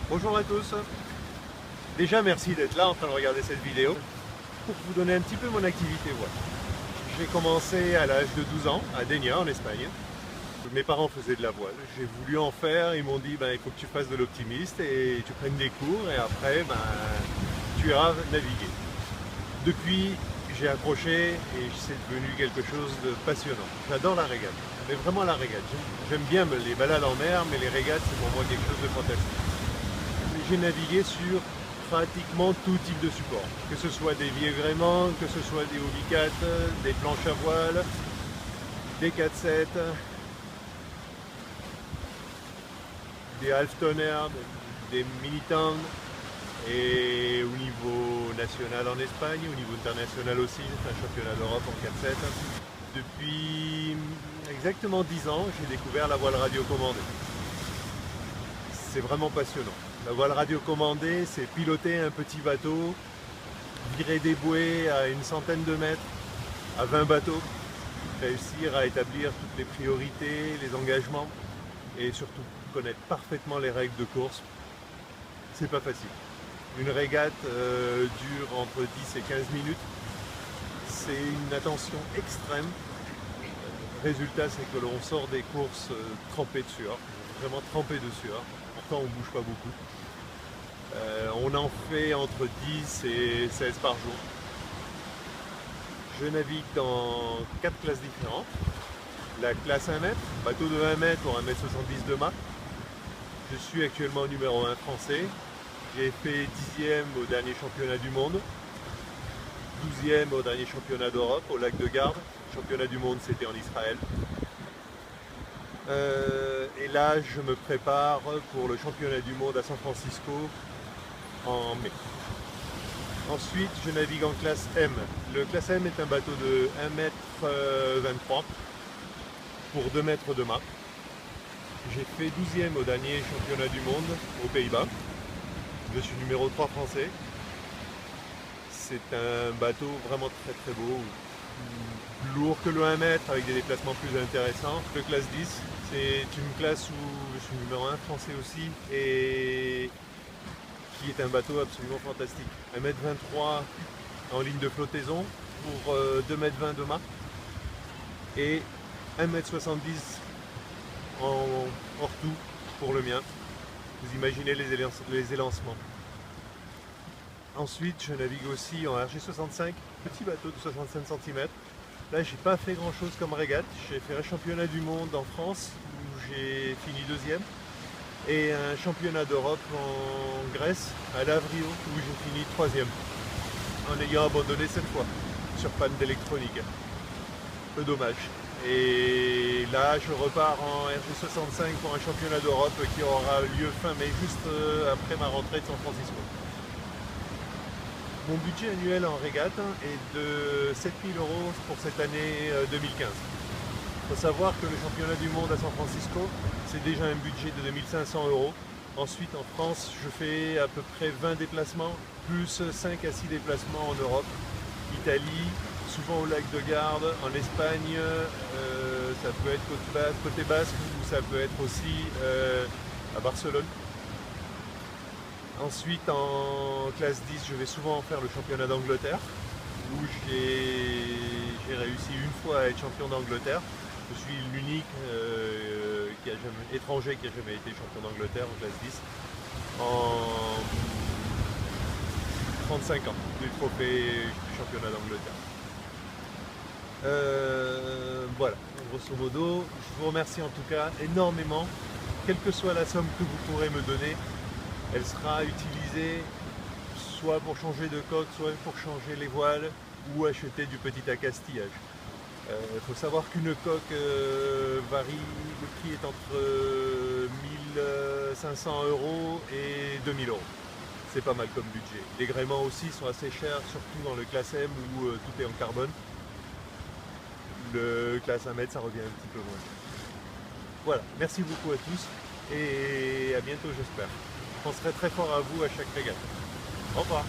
Bonjour à tous. Déjà merci d'être là en train de regarder cette vidéo. Pour vous donner un petit peu mon activité, voilà. J'ai commencé à l'âge de 12 ans à Dénia en Espagne. Mes parents faisaient de la voile. J'ai voulu en faire, ils m'ont dit il faut que tu fasses de l'optimiste et tu prennes des cours et après tu iras naviguer. Depuis j'ai accroché et c'est devenu quelque chose de passionnant. J'adore la régate, mais vraiment la régate. J'aime bien les balades en mer, mais les régates c'est pour moi quelque chose de fantastique. J'ai navigué sur pratiquement tout type de support, que ce soit des vieilles gréements, que ce soit des hobbycats, des planches à voile, des 4-7, des half-toners, des mini-tons, et au niveau national en Espagne, au niveau international aussi, c'est un championnat d'Europe en 4-7. Depuis exactement 10 ans, j'ai découvert la voile radiocommandée. C'est vraiment passionnant. La voile radiocommandée, c'est piloter un petit bateau, virer des bouées à une centaine de mètres, à 20 bateaux, réussir à établir toutes les priorités, les engagements et surtout connaître parfaitement les règles de course. C'est pas facile. Une régate dure entre 10 et 15 minutes. C'est une attention extrême. Résultat, c'est que l'on sort des courses trempées de sueur, vraiment trempées de sueur. Pourtant, on ne bouge pas beaucoup. On en fait entre 10 et 16 par jour. Je navigue dans 4 classes différentes. La classe 1 mètre, bateau de 1 mètre pour 1,70 m de mât. Je suis actuellement numéro 1 français. J'ai fait 10e au dernier championnat du monde, 12e au dernier championnat d'Europe au lac de Garde. Le championnat du monde c'était en Israël. Et là je me prépare pour le championnat du monde à San Francisco en mai. Ensuite je navigue en classe M. Le classe M est un bateau de 1,23 m pour 2 mètres de mât. J'ai fait 12e au dernier championnat du monde aux Pays-Bas. Je suis numéro 3 français. C'est un bateau vraiment très très beau, plus lourd que le 1 mètre avec des déplacements plus intéressants. Le classe 10, c'est une classe où je suis numéro 1 français aussi et qui est un bateau absolument fantastique. 1,23 m en ligne de flottaison pour 2,20 m de mât et 1,70 m en hors tout pour le mien. Vous imaginez les élancements. Ensuite, je navigue aussi en RG65, petit bateau de 65 cm. Là, j'ai pas fait grand chose comme régate. J'ai fait un championnat du monde en France où j'ai fini 2e et un championnat d'Europe en Grèce à Lavrio où j'ai fini 3e en ayant abandonné cette fois sur panne d'électronique. Peu dommage. Et là, je repars en RG65 pour un championnat d'Europe qui aura lieu fin mai, juste après ma rentrée de San Francisco. Mon budget annuel en régate est de 7 000 € pour cette année 2015. Il faut savoir que le championnat du monde à San Francisco, c'est déjà un budget de 2 500 €. Ensuite, en France, je fais à peu près 20 déplacements, plus 5 à 6 déplacements en Europe, Italie, souvent au lac de Garde, en Espagne, ça peut être côté basque ou ça peut être aussi à Barcelone. Ensuite en classe 10 je vais souvent faire le championnat d'Angleterre où j'ai réussi une fois à être champion d'Angleterre. Je suis l'unique étranger qui a jamais été champion d'Angleterre en classe 10 en 35 ans du trophée du championnat d'Angleterre. Voilà, grosso modo, je vous remercie en tout cas énormément. Quelle que soit la somme que vous pourrez me donner, elle sera utilisée soit pour changer de coque, soit pour changer les voiles ou acheter du petit accastillage. Il faut savoir qu'une coque varie, le prix est entre 1 500 € et 2 000 €. C'est pas mal comme budget. Les gréements aussi sont assez chers, surtout dans le classe M où tout est en carbone. Le classe 1 mètre, ça revient un petit peu moins. Voilà, merci beaucoup à tous et à bientôt j'espère. Je penserai très fort à vous à chaque régate. Au revoir.